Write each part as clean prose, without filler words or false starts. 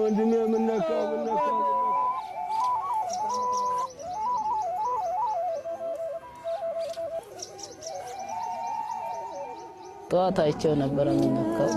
ወንድሜ ምን ነካ ጠዋት አይቼው ነበር የሚነካው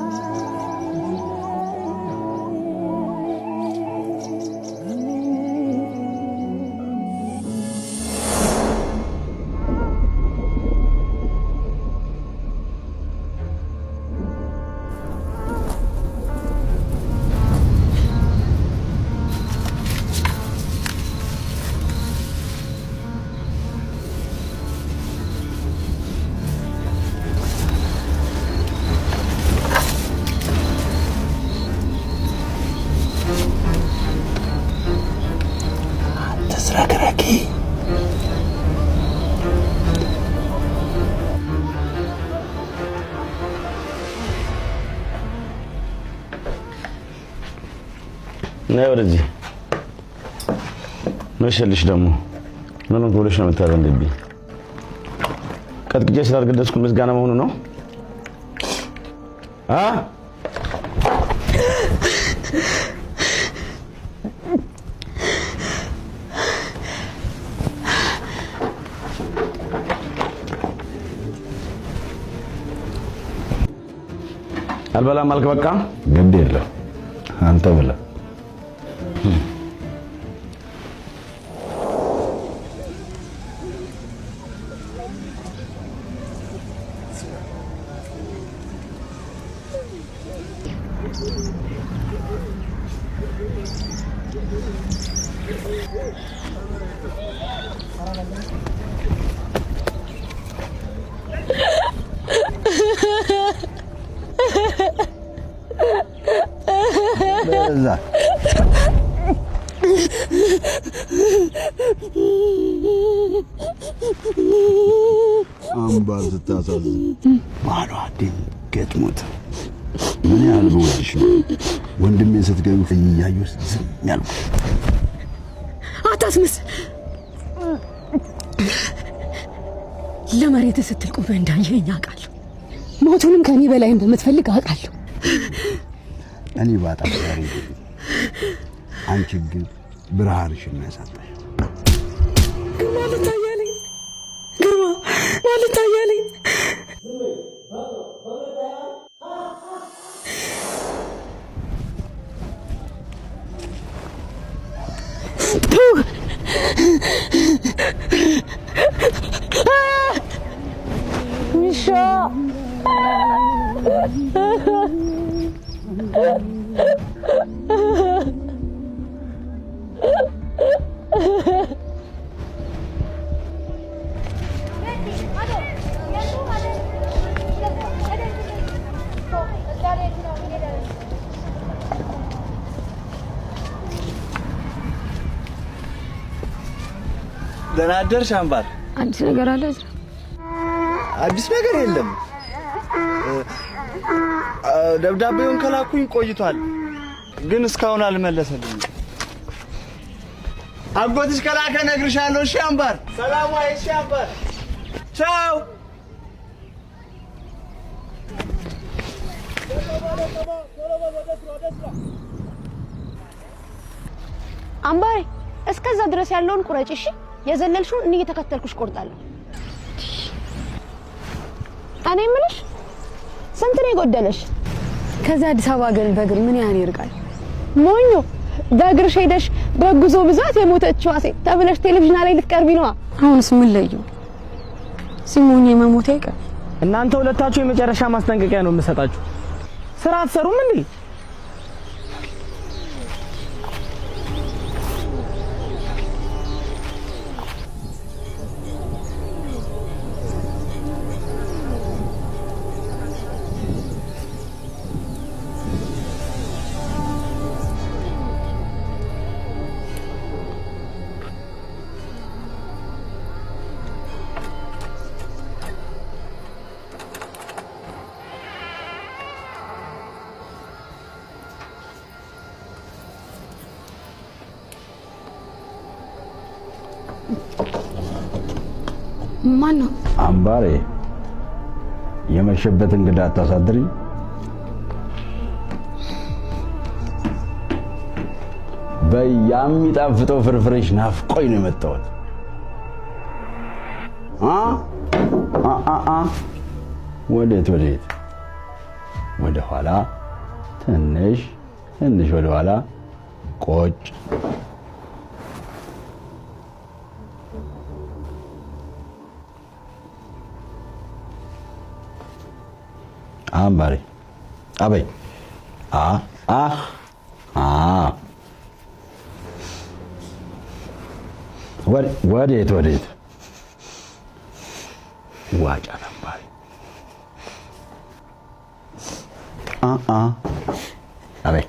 ነይ ወደዚህ መሸልሽ ደግሞ ምን ሆነሽ ነው የምታዘንብኝ? ቀጥቅጬ ስላልገደስኩ ምስጋና መሆኑ ነው? አልበላም አልክ በቃ ግድ የለም አንተ ብላ አምባር ስታሳዝን ባሏ ድንገት ሞተ። ምን ያህል በወድሽ ነው ወንድሜን ስትገቢ እያየሁ ዝም ያልኩት? አታስመስል። ለመሬት ስትል ቆመህ እንዳየኸኝ አውቃለሁ። ሞቱንም ከኔ በላይ እንደምትፈልግ አውቃለሁ። እኔ ባጣም ዛሬ አንቺ ግን ብርሃንሽን ያሳጣሽ ማለት ታያለኝ ግርማ ማለት ታያለኝ ሚሻ ደህና አደርሽ አምባር? አዲስ ነገር አለ? አዲስ ነገር የለም። ደብዳቤውን ከላኩኝ ቆይቷል፣ ግን እስካሁን አልመለሰልኝም። አጎትሽ ከላከ እነግርሻለሁ። እሺ አምባር? ሰላም ዋይ። እሺ አምባር፣ ቻው። አምባሬ እስከዛ ድረስ ያለውን ቁረጭ። እሺ የዘለልሽውን እኔ እየተከተልኩሽ ቆርጣለሁ። እኔ የምልሽ ስንት ነው የጎደለሽ? ከዛ አዲስ አበባ ግን በእግር ምን ያህል ይርቃል? ሞኞ በእግርሽ ሄደሽ በጉዞ ብዛት የሞተችው ሴት ተብለሽ ቴሌቪዥን ላይ ልትቀርቢ ነው። አሁንስ ምን ለየው? ሲሞኝ መሞት አይቀር። እናንተ ሁለታችሁ የመጨረሻ ማስጠንቀቂያ ነው የምሰጣችሁ። ስራ አትሰሩም እንዴ? ማን ነው? አምባሬ የመሸበት እንግዳ አታሳድሪ። በያሚጣፍጠው ፍርፍርሽ ናፍቆኝ ነው የመጣሁት። ወዴት ወደ ኋላ ትንሽ ወደ ኋላ ቆጭ። አምባሬ አበይ ወዴት ዋጫ ነበር። አበይ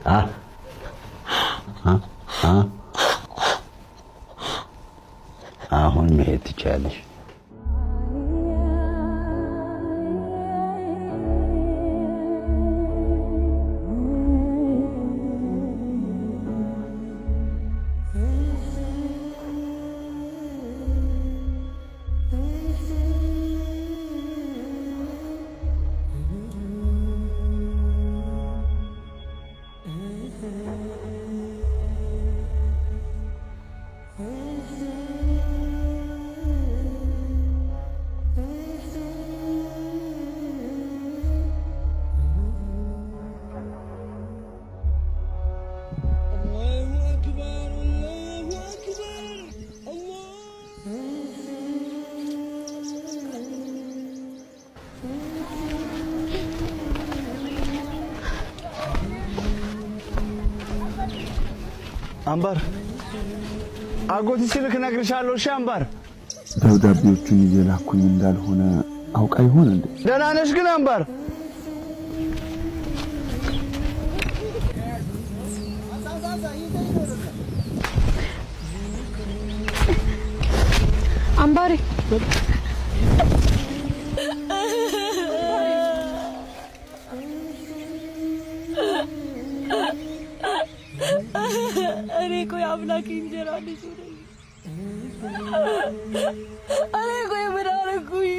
አሁን መሄድ ትችያለሽ። አምባር አጎት ሲልክ ነግርሻለሁ። እሺ አምባር ደብዳቤዎቹን እየላኩኝ እንዳልሆነ አውቃ ይሆን እንዴ? ደህና ነሽ ግን አምባር? አምባሬ እኔ ቆይ አምላክ እንጀራ ልጅ ነኝ። እኔ ቆይ ምን አደረኩኝ?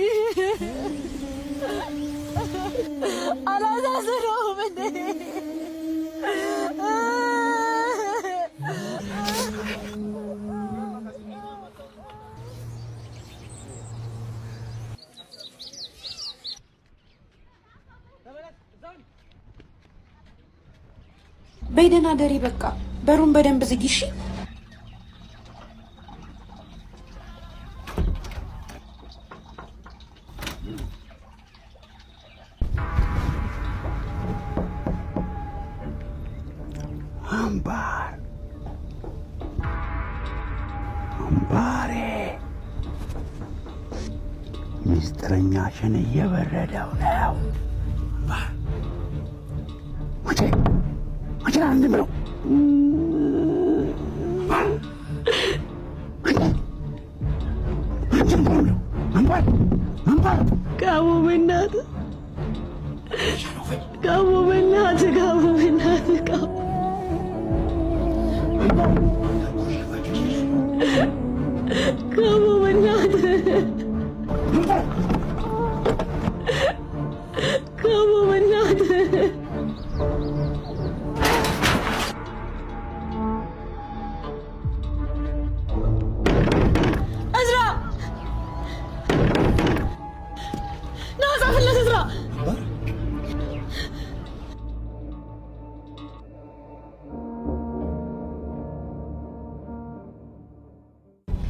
አላሳዝነውም እንዴ? በይደና ደሪ በቃ በሩን በደንብ ዝጊ እሺ። አምባሬ ሚስጥረኛሽን እየበረደው ነው። መቼ አንድ ብለው ጋሞ በእናትህ ጋሞ በእናትህ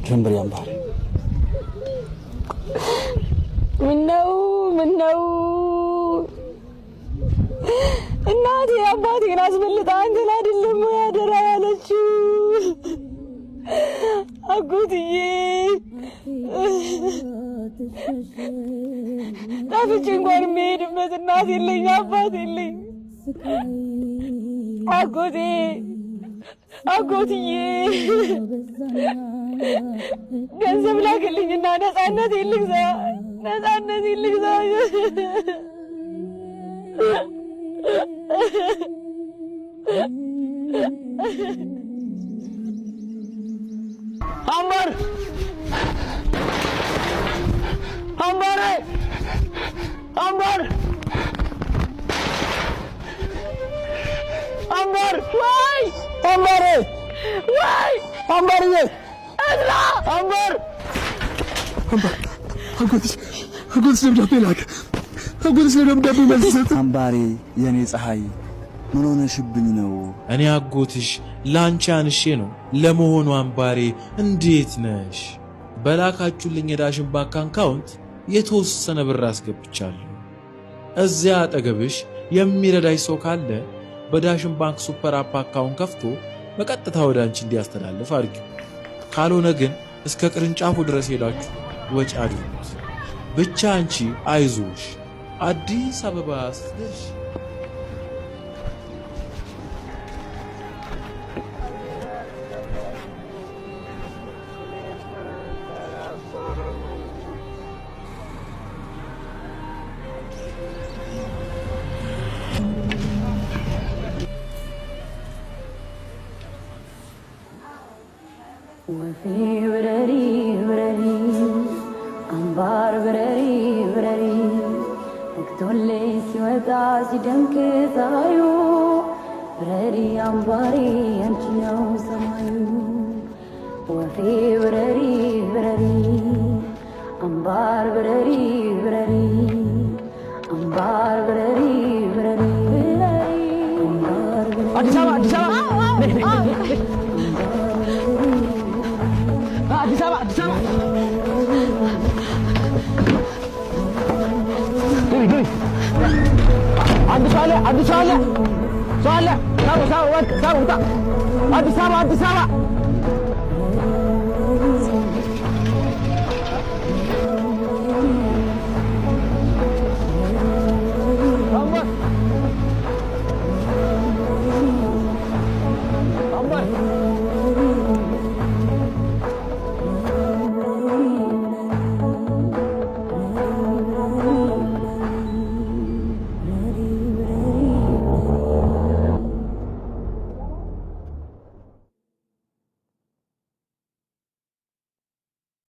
ጀምበሪ አምባሬ ምነው እናቴ አባቴን አስበልጣ አንተን አይደለም ያደራ ያለችው? አጎትዬ ጠፍቼ እንኳን የምሄድበት እናት የለኝ አባት የለኝ። አጎትዬ ገንዘብ ላክልኝና ነፃነት ልግዛ። አምባሬ አምባሬ ወይ አምባርዬ እዝራ አምባር አጎትሽ ደብዳቤ ላከ። አጎትሽ ደብዳቤ መልስ ሰጠ። አምባሬ የኔ ፀሐይ ምን ሆነሽብኝ ነው? እኔ አጎትሽ ላንቺ አንሼ ነው። ለመሆኑ አምባሬ እንዴት ነሽ? በላካችሁልኝ የዳሽን ባንክ አካውንት የተወሰነ ብር አስገብቻለሁ። እዚያ አጠገብሽ የሚረዳሽ ሰው ካለ በዳሽን ባንክ ሱፐር አፕ አካውንት ከፍቶ በቀጥታ ወደ አንቺ እንዲያስተላልፍ አድርጊው። ካልሆነ ግን እስከ ቅርንጫፉ ድረስ ሄዳችሁ ወጪ አድርጉት። ብቻ አንቺ አይዞሽ አዲስ አበባ ስትደርሺ ወፌ ብረሪ ብረሪ አምባር ብረሪ ብረሪ ወቅቶልኝ ሲወጣ ሲደምቅ ፀሐዩ ብረሪ አምባሬ አንቺ ነው ሰማዩ። ወፌ ብረሪ ብረሪ አምባር ብረሪ ብረሪ አምባር ብረሪ ብረሪ አምባር ብረሪ አዲስ አበባ አዲስ አበባ አዲስ አበባ አዲስ አለ አዲስ አለ ሳለ ሳው ወጥ ሳውታ አዲስ አበባ አዲስ አበባ አምባ